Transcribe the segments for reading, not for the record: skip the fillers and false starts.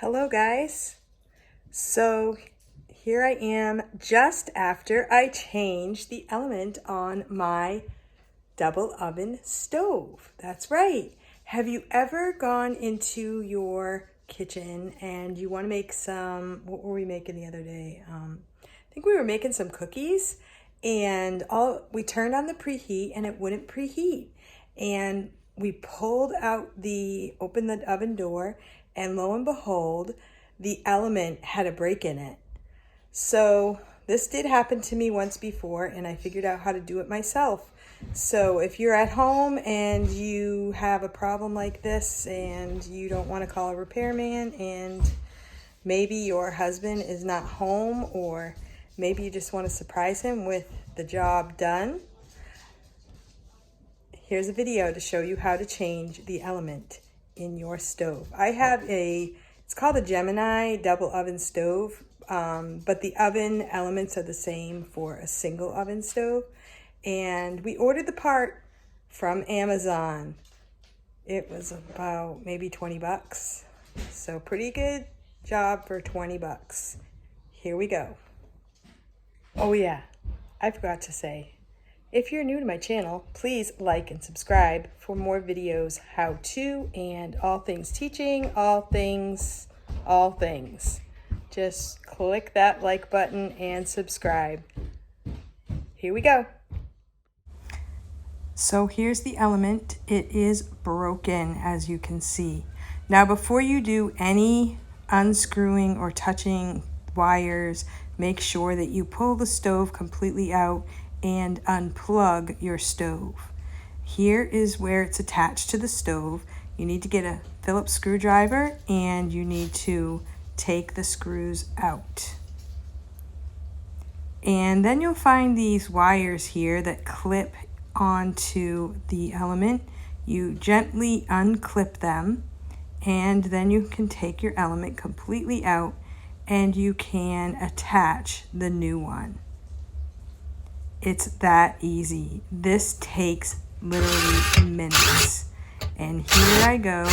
Hello guys. So here I am just after I changed the element on my double oven stove. That's right. Have you ever gone into your kitchen and you want to make what were we making the other day? I think we were making some cookies, and we turned on the preheat and it wouldn't preheat. And we opened the oven door, and lo and behold, the element had a break in it. So this did happen to me once before, and I figured out how to do it myself. So if you're at home and you have a problem like this and you don't want to call a repairman, and maybe your husband is not home, or maybe you just want to surprise him with the job done, here's a video to show you how to change the element in your stove. It's called a Gemini double oven stove, but the oven elements are the same for a single oven stove. And we ordered the part from Amazon. It was about maybe 20 bucks. So pretty good job for 20 bucks. Here we go. Oh yeah, I forgot to say, if you're new to my channel, please like and subscribe for more videos, how to, and all things teaching, all things. Just click that like button and subscribe. Here we go. So here's the element. It is broken, as you can see. Now, before you do any unscrewing or touching wires, make sure that you pull the stove completely out and unplug your stove. Here is where it's attached to the stove. You need to get a Phillips screwdriver and you need to take the screws out. And then you'll find these wires here that clip onto the element. You gently unclip them, and then you can take your element completely out and you can attach the new one. It's that easy. This takes literally minutes. And here I go.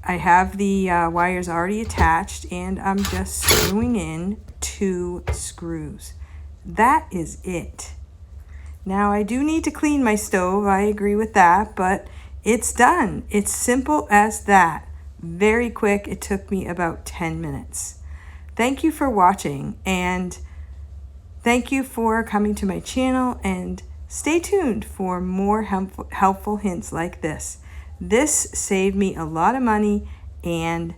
I have the wires already attached, and I'm just screwing in 2 screws. That is it. Now, I do need to clean my stove. I agree with that, but it's done. It's simple as that. Very quick. It took me about 10 minutes. Thank you for watching, and thank you for coming to my channel, and stay tuned for more helpful hints like this. This saved me a lot of money, and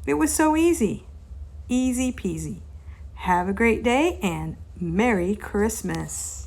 it was so easy. Easy peasy. Have a great day and Merry Christmas.